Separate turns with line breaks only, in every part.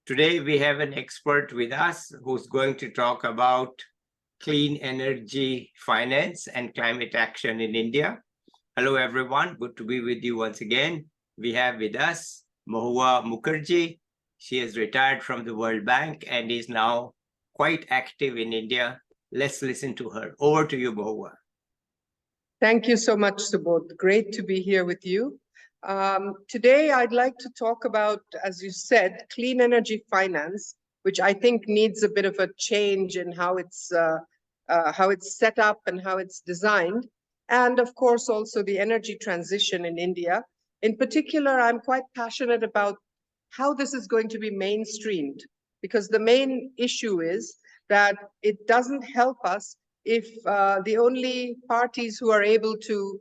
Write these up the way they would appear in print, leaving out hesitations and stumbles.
Today we have an expert with us who's going to talk about clean energy finance and climate action in India. Hello everyone, good to be with you once again. We have with us Mohua Mukherjee. She has retired from the World Bank and is now quite active in India. Let's listen to her. Over to you, Mohua.
Thank you so much, Subodh. Great to be here with you. Today, I'd like to talk about, as you said, clean energy finance, which I think needs a bit of a change in how it's set up and how it's designed. And of course, also the energy transition in India. In particular, I'm quite passionate about how this is going to be mainstreamed, because the main issue is that it doesn't help us if the only parties who are able to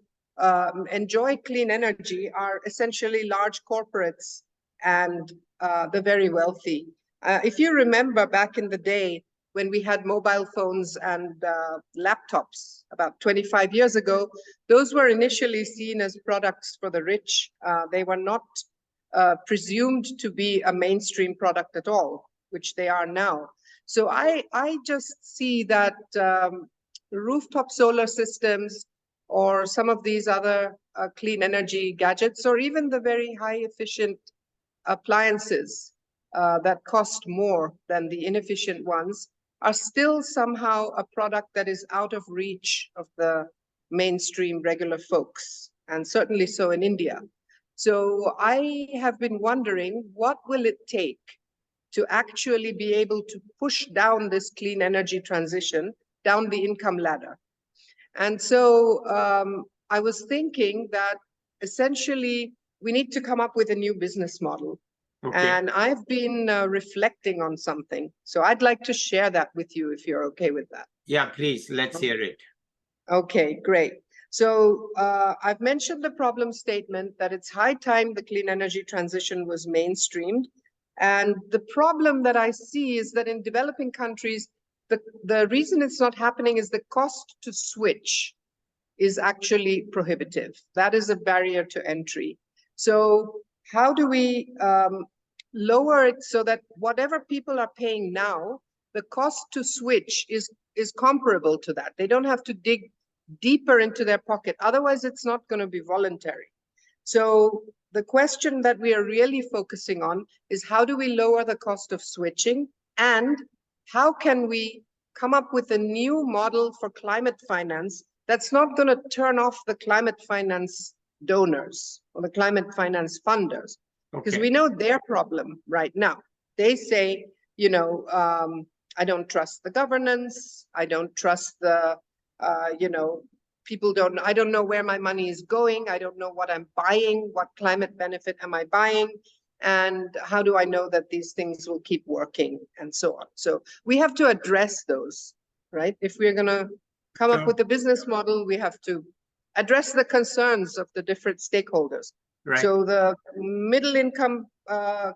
enjoy clean energy are essentially large corporates and the very wealthy. If you remember back in the day when we had mobile phones and laptops about 25 years ago, those were initially seen as products for the rich. They were not presumed to be a mainstream product at all, which they are now. So I just see that rooftop solar systems or some of these other clean energy gadgets, or even the very high efficient appliances that cost more than the inefficient ones, are still somehow a product that is out of reach of the mainstream regular folks, and certainly so in India. So I have been wondering, what will it take to actually be able to push down this clean energy transition down the income ladder? And so I was thinking that essentially we need to come up with a new business model. Okay. And I've been reflecting on something. So I'd like to share that with you if you're okay with that.
Yeah, please, let's hear it.
Okay, great. So I've mentioned the problem statement that it's high time the clean energy transition was mainstreamed. And the problem that I see is that in developing countries, the reason it's not happening is the cost to switch is actually prohibitive. That is a barrier to entry. So how do we lower it so that whatever people are paying now, the cost to switch is comparable to that? They don't have to dig deeper into their pocket. Otherwise, it's not going to be voluntary. So the question that we are really focusing on is, how do we lower the cost of switching, and how can we come up with a new model for climate finance that's not going to turn off the climate finance donors or the climate finance funders? Because we know their problem right now. They say, you know, I don't trust the governance. I don't trust the, you know, I don't know where my money is going. I don't know what I'm buying. What climate benefit am I buying? And how do I know that these things will keep working, and so on? So we have to address those, right? If we're going to come up with a business model, we have to address the concerns of the different stakeholders. Right. So the middle income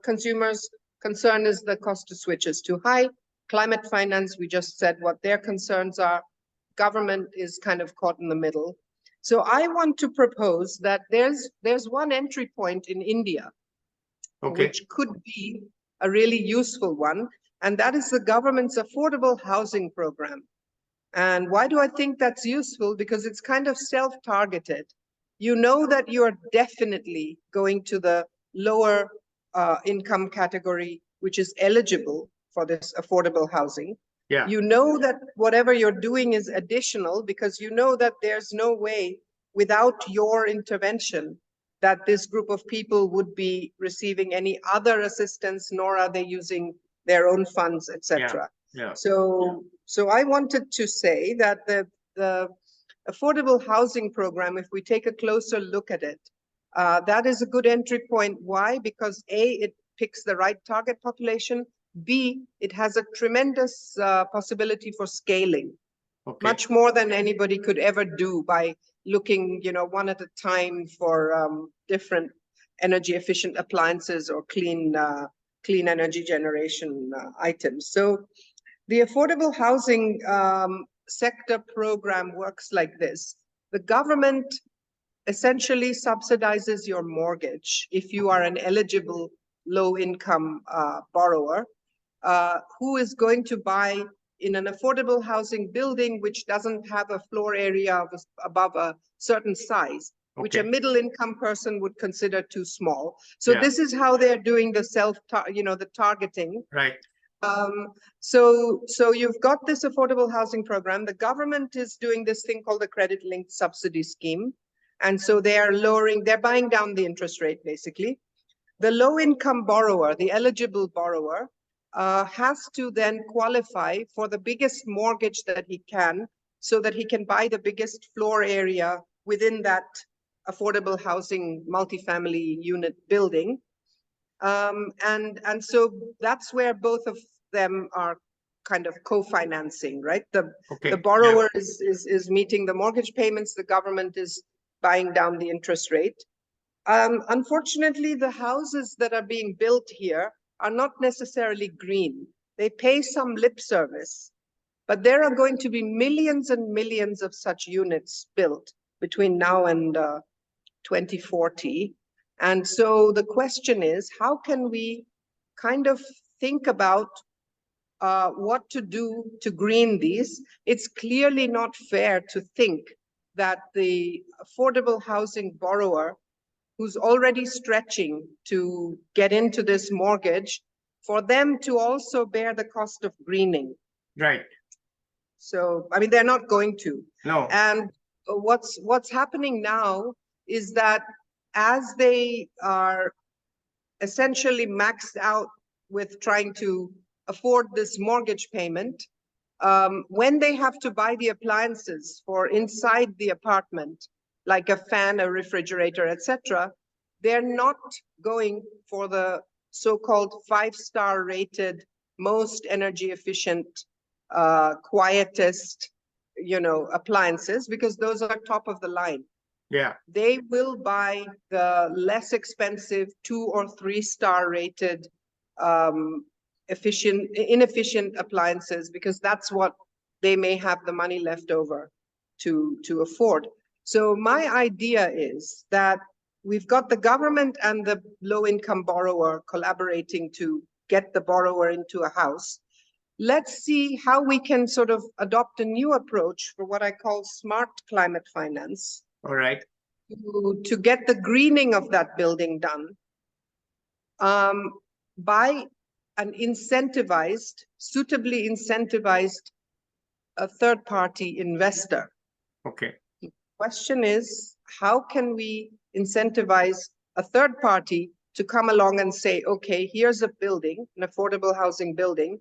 consumers' concern is the cost to switch is too high. Climate finance, we just said what their concerns are. Government is kind of caught in the middle. So I want to propose that there's one entry point in India, which could be a really useful one, and that is the government's affordable housing program. And why do I think that's useful? Because it's kind of self-targeted. You know that you are definitely going to the lower income category, which is eligible for this affordable housing. Yeah. You know that whatever you're doing is additional, because you know that there's no way without your intervention that this group of people would be receiving any other assistance, nor are they using their own funds, etc. Yeah. So I wanted to say that the affordable housing program, if we take a closer look at it, that is a good entry point. Why? Because A, it picks the right target population. B, it has a tremendous possibility for scaling, much more than anybody could ever do by looking, you know, one at a time for different energy efficient appliances or clean energy generation items. So the affordable housing sector program works like this. The government essentially subsidizes your mortgage if you are an eligible low-income borrower who is going to buy in an affordable housing building which doesn't have a floor area of above a certain size, which a middle-income person would consider too small. So this is how they're doing the the targeting.
Right.
So you've got this affordable housing program. The government is doing this thing called the credit-linked subsidy scheme. And so they're buying down the interest rate, basically. The low-income borrower, the eligible borrower, has to then qualify for the biggest mortgage that he can, so that he can buy the biggest floor area within that affordable housing multifamily unit building. And so that's where both of them are kind of co-financing, right? The borrower is meeting the mortgage payments, the government is buying down the interest rate. Unfortunately, the houses that are being built here are not necessarily green. They pay some lip service, but there are going to be millions and millions of such units built between now and 2040. And so the question is, how can we kind of think about what to do to green these? It's clearly not fair to think that the affordable housing borrower who's already stretching to get into this mortgage, for them to also bear the cost of greening.
Right.
So, I mean, they're not going to.
No.
And what's happening now is that as they are essentially maxed out with trying to afford this mortgage payment, when they have to buy the appliances for inside the apartment, like a fan, a refrigerator, etc., they're not going for the so-called 5-star rated, most energy efficient, quietest, appliances, because those are top of the line.
Yeah.
They will buy the less expensive 2 or 3-star rated, inefficient appliances, because that's what they may have the money left over to afford. So my idea is that we've got the government and the low-income borrower collaborating to get the borrower into a house. Let's see how we can sort of adopt a new approach for what I call smart climate finance.
All right.
To get the greening of that building done by an suitably incentivized third-party investor.
Okay.
The question is, how can we incentivize a third party to come along and say, okay, here's a building, an affordable housing building.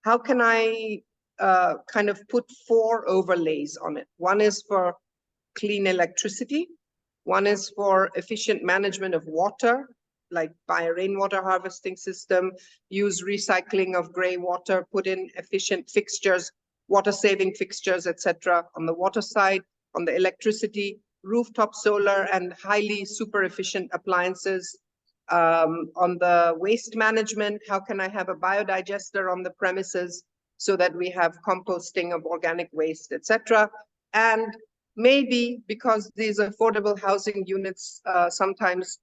How can I kind of put 4 overlays on it? One is for clean electricity. One is for efficient management of water, like buy a rainwater harvesting system, use recycling of gray water, put in efficient fixtures, water-saving fixtures, etc. on the water side. On the electricity, rooftop solar and highly super efficient appliances. On the waste management, how can I have a biodigester on the premises so that we have composting of organic waste, etc. And maybe because these affordable housing units, sometimes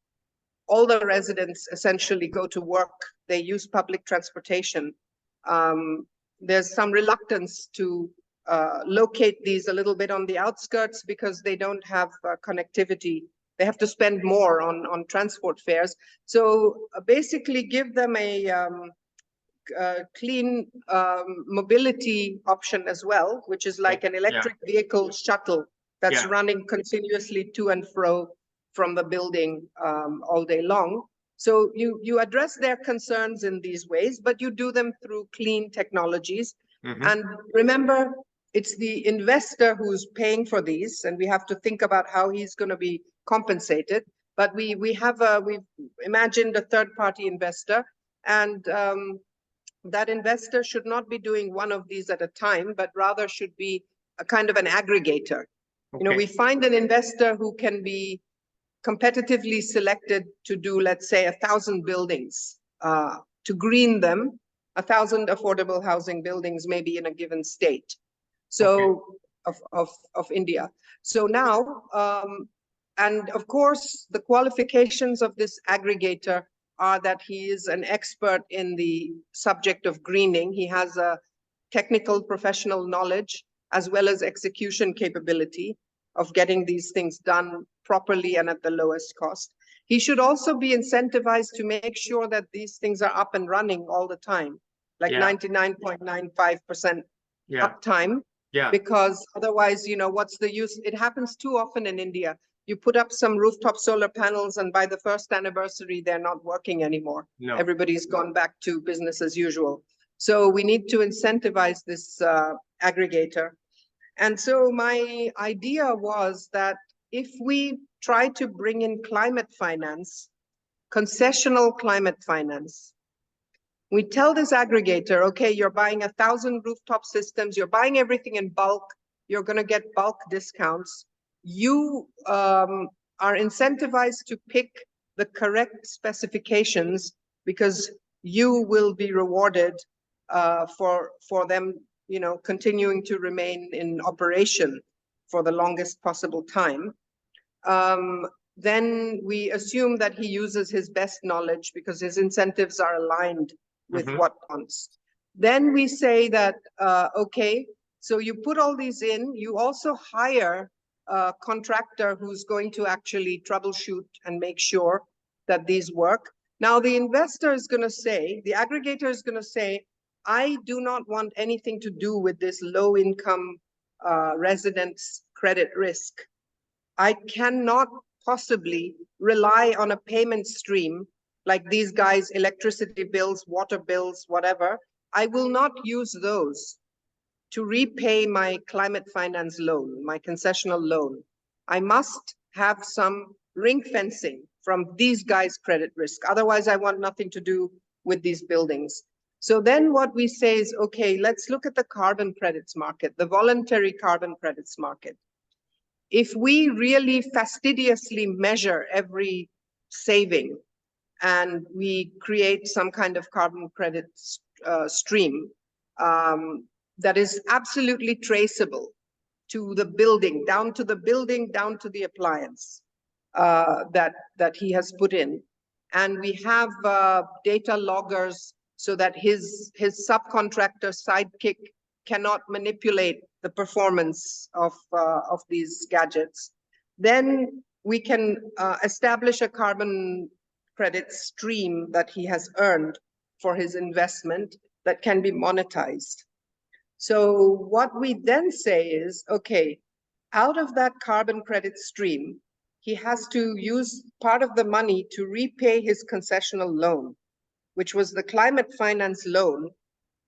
all the residents essentially go to work, they use public transportation. There's some reluctance to locate these a little bit on the outskirts because they don't have connectivity. They have to spend more on transport fares. So basically give them a clean mobility option as well, which is like an electric vehicle shuttle that's running continuously to and fro from the building all day long. So you address their concerns in these ways, but you do them through clean technologies. And remember, it's the investor who's paying for these, and we have to think about how he's going to be compensated. But we've imagined a third-party investor, and that investor should not be doing one of these at a time, but rather should be a kind of an aggregator. Okay. We find an investor who can be competitively selected to do, let's say, 1,000 buildings, to green them, 1,000 affordable housing buildings, maybe in a given state. So of India. So now, and of course, the qualifications of this aggregator are that he is an expert in the subject of greening. He has a technical professional knowledge as well as execution capability of getting these things done properly and at the lowest cost. He should also be incentivized to make sure that these things are up and running all the time, like 99.95% uptime.
Yeah.
Because otherwise, what's the use? It happens too often in India. You put up some rooftop solar panels and by the first anniversary, they're not working anymore.
No.
Everybody's gone back to business as usual. So we need to incentivize this aggregator. And so my idea was that if we try to bring in climate finance, concessional climate finance, we tell this aggregator, okay, you're buying 1,000 rooftop systems, you're buying everything in bulk, you're going to get bulk discounts. You are incentivized to pick the correct specifications because you will be rewarded for them, continuing to remain in operation for the longest possible time. Then we assume that he uses his best knowledge because his incentives are aligned with what wants. Then we say that, okay, so you put all these in, you also hire a contractor who's going to actually troubleshoot and make sure that these work. Now the investor is going to say, the aggregator is going to say, I do not want anything to do with this low income residents' credit risk. I cannot possibly rely on a payment stream like these guys, electricity bills, water bills, whatever. I will not use those to repay my climate finance loan, my concessional loan. I must have some ring fencing from these guys' credit risk. Otherwise, I want nothing to do with these buildings. So then what we say is, okay, let's look at the carbon credits market, the voluntary carbon credits market. If we really fastidiously measure every saving and we create some kind of carbon credit stream that is absolutely traceable to the building, down to the appliance that he has put in. And we have data loggers so that his subcontractor sidekick cannot manipulate the performance of these gadgets. Then we can establish a carbon credit stream that he has earned for his investment that can be monetized. So what we then say is, okay, out of that carbon credit stream, he has to use part of the money to repay his concessional loan, which was the climate finance loan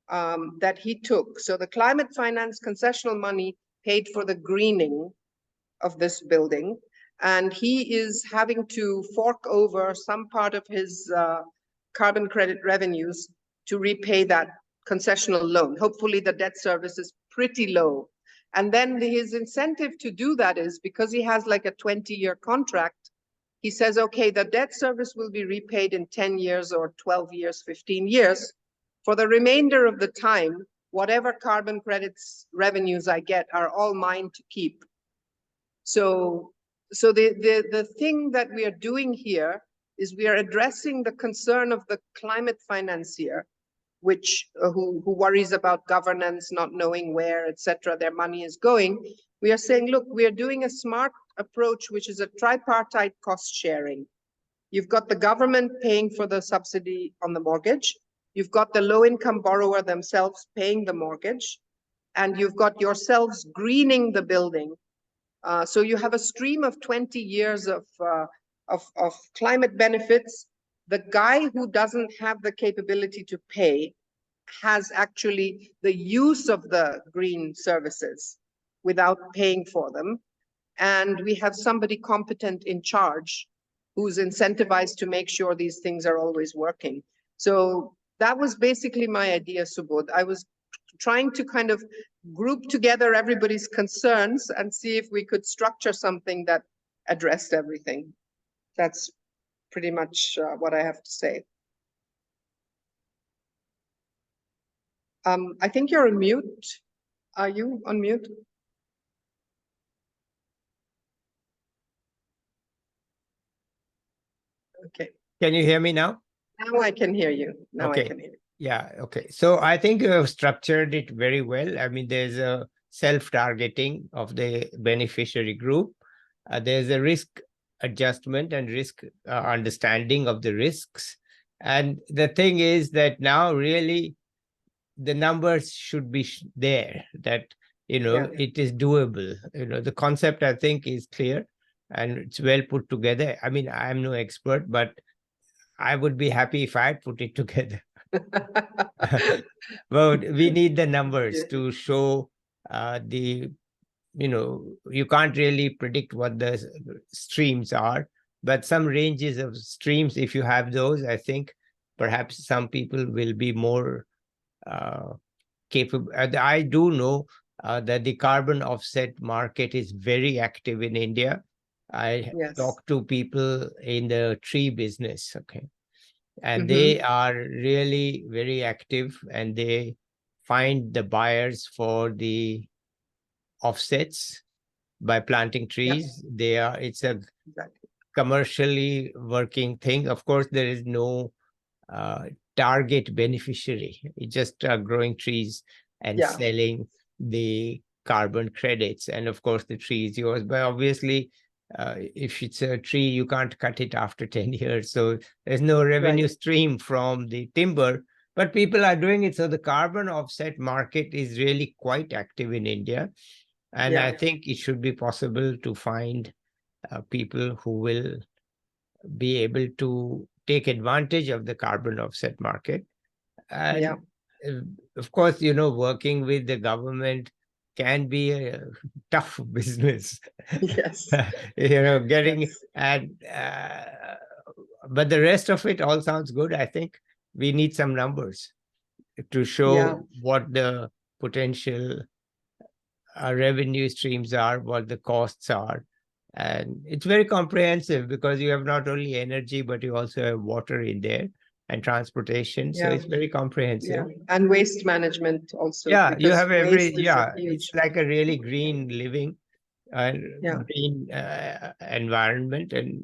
that he took. So the climate finance concessional money paid for the greening of this building. And he is having to fork over some part of his carbon credit revenues to repay that concessional loan. Hopefully the debt service is pretty low. And then his incentive to do that is because he has like a 20-year contract, he says, okay, the debt service will be repaid in 10 years or 12 years, 15 years. For the remainder of the time, whatever carbon credits revenues I get are all mine to keep. So the thing that we are doing here is we are addressing the concern of the climate financier, which who worries about governance, not knowing where, etc., their money is going. We are saying, look, we are doing a smart approach, which is a tripartite cost sharing. You've got the government paying for the subsidy on the mortgage. You've got the low-income borrower themselves paying the mortgage, and you've got yourselves greening the building. So you have a stream of 20 years of climate benefits. The guy who doesn't have the capability to pay has actually the use of the green services without paying for them. And we have somebody competent in charge who's incentivized to make sure these things are always working. So that was basically my idea, Subodh. I was trying to kind of group together everybody's concerns and see if we could structure something that addressed everything. That's pretty much what I have to say. I think you're on mute. Are you on mute? Okay.
Can you hear me now?
Now I can hear you. Now I
Okay.
can hear you.
Yeah. Okay. So I think you have structured it very well. I mean, there's a self-targeting of the beneficiary group. There's a risk adjustment and risk understanding of the risks. And the thing is that now really the numbers should be there, that,
Yeah.
it is doable. The concept, I think, is clear and it's well put together. I mean, I'm no expert, but I would be happy if I put it together. Well, we need the numbers
Yeah.
to show the, you can't really predict what the streams are, but some ranges of streams, if you have those, I think perhaps some people will be more capable. I do know that the carbon offset market is very active in India. I
Yes.
talk to people in the tree business, okay, and
Mhm.
they are really very active, and they find the buyers for the offsets by planting trees. It's a
Exactly.
commercially working thing. Of course, there is no target beneficiary. It's just growing trees and
Yeah.
selling the carbon credits. And of course, the tree is yours. But obviously, if it's a tree, you can't cut it after 10 years. So there's no revenue
Right.
stream from the timber. But people are doing it. So the carbon offset market is really quite active in India. And I
Yeah.
think it should be possible to find people who will be able to take advantage of the carbon offset market.
Yeah.
And of course, working with the government can be a tough business.
Yes.
Getting
Yes.
and but the rest of it all sounds good. I think we need some numbers to
Yeah.
show what the potential revenue streams are, what the costs are. And it's very comprehensive because you have not only energy, but you also have water in there and transportation. So
Yeah.
it's very comprehensive.
Yeah. And waste management also,
Yeah, you
because
have
waste is a
it's
huge.
like a really green living and
Yeah.
green environment. And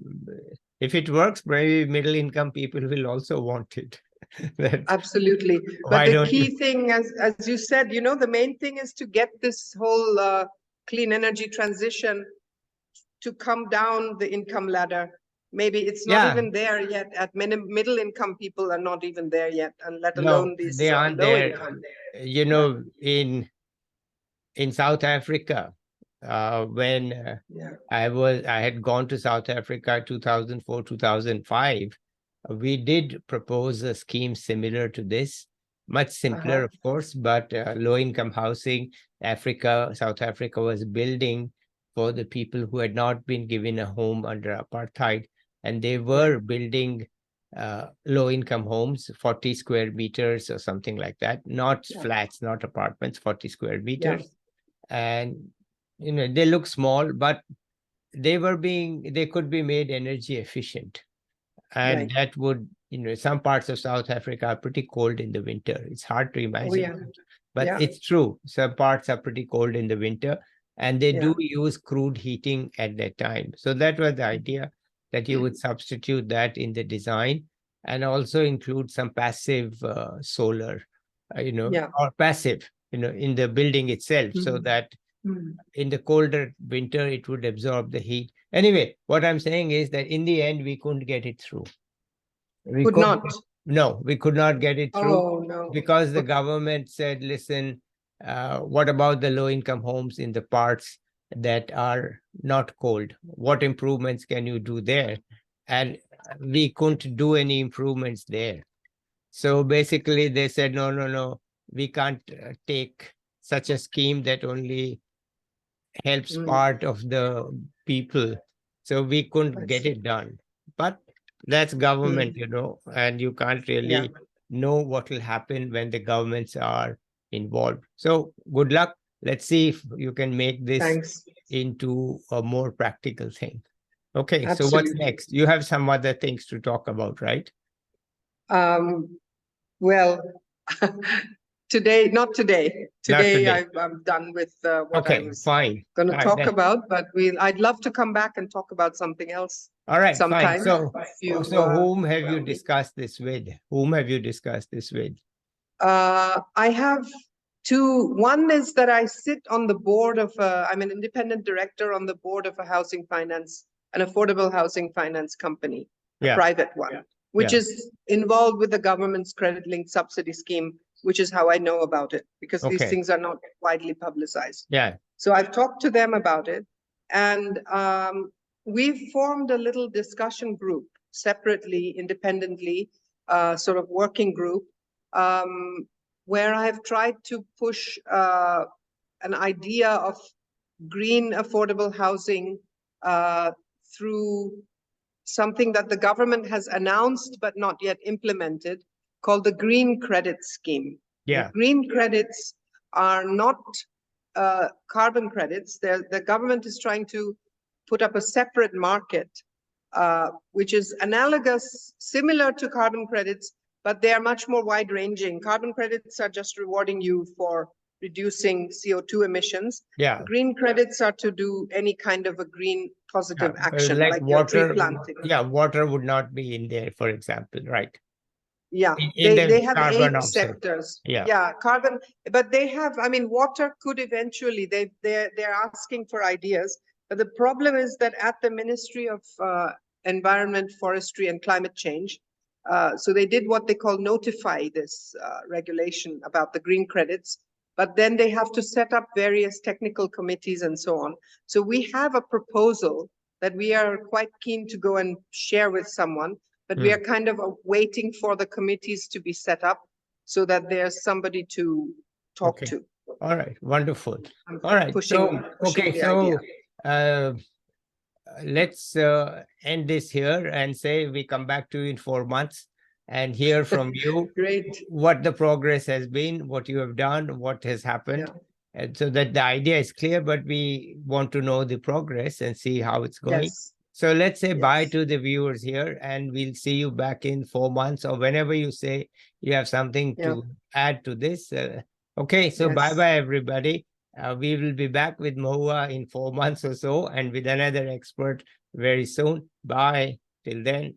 if it works, maybe middle income people will also want it.
Absolutely. But
Why
the
don't you?
key thing, as you said, the main thing is to get this whole clean energy transition to come down the income ladder. Maybe it's not
Yeah,
even there yet. At middle income people are not even there yet, and let
no,
alone these
they aren't
low
there.
income. Yeah.
In South Africa, when
Yeah.
I had gone to South Africa 2004, 2005, we did propose a scheme similar to this, much simpler,
Uh-huh.
of course, but low-income housing. South Africa was building for the people who had not been given a home under apartheid, and they were
Right.
building low-income homes, 40 square meters or something like that, not
Yeah.
flats, not apartments, 40 square
Yeah.
meters. And they look small, but they could be made energy efficient. And
Right.
that would, some parts of South Africa are pretty cold in the winter. It's hard to
Oh,
imagine,
yeah.
but
Yeah.
it's true. Some parts are pretty cold in the winter, and they
Yeah.
do use crude heating at that time. So that was the idea, that you would substitute that in the design and also include some passive solar,
Yeah.
or passive, in the building itself, so
Mhm.
that
Mhm.
in the colder winter it would absorb the heat. Anyway, what I'm saying is that in the end we couldn't get it through. We
Could
could
not.
No, we could not get it through
Oh, no.
because the government said, listen, what about the low income homes in the parts that are not cold? What improvements can you do there? And we couldn't do any improvements there. So basically they said, no, no, no, we can't take such a scheme that only helps
Mm.
part of the people. So we couldn't
I
get
see.
it done. But that's government, and you can't
Yeah.
really know what will happen when the governments are involved. So good luck. Let's see if you can make this
Thanks.
into a more practical thing. Okay, so what's
Absolutely.
next? You have some other things to talk about, right?
Well, today, not today. Today,
today.
I'm done with what I
Okay,
was
fine.
going to
All right,
talk
then.
about, but I'd love to come back and talk about something else
All right, fine.
sometime.
So,
if you,
whom have you
allow me.
discussed this with? Whom have you discussed this with?
I have two. One is that I sit on the board of, I'm an independent director on the board of a housing finance, an affordable housing finance company, a
Yeah.
private one, which
Yeah.
is involved with the government's credit-linked subsidy scheme, which is how I know about it, because these
Okay.
things are not widely publicized.
Yeah.
So I've talked to them about it, and we've formed a little discussion group separately, independently, sort of working group, where I've tried to push an idea of green affordable housing through something that the government has announced but not yet implemented, called the Green Credit Scheme.
Yeah.
The green credits are not carbon credits. The government is trying to put up a separate market, which is analogous, similar to carbon credits, but they are much more wide-ranging. Carbon credits are just rewarding you for reducing CO2 emissions.
Yeah.
Green credits are to do any kind of a green positive action,
like
like your tree
water.
planting.
Yeah, water would not be in there, for example, right?
Yeah,
In
they
the
have
carbon
8
offset.
sectors.
Yeah.
Carbon, but they have, I mean, water could eventually, they're asking for ideas. But the problem is that at the Ministry of Environment, Forestry and Climate Change, so they did what they call notify this regulation about the green credits, but then they have to set up various technical committees and so on. So we have a proposal that we are quite keen to go and share with someone, but we are kind of waiting for the committees to be set up so that there's somebody to talk
Okay.
to.
All right, wonderful.
I'm
All right,
pushing the idea.
Let's end this here and say we come back to you in 4 months and hear from you
Great.
what the progress has been, what you have done, what has happened.
Yeah.
And so that the idea is clear, but we want to know the progress and see how it's going.
Yes.
So let's say bye
Yes.
to the viewers here, and we'll see you back in 4 months or whenever you say you have something to add to this. Okay, so
Yes.
bye-bye, everybody. We will be back with Mohua in 4 months or so and with another expert very soon. Bye. Till then.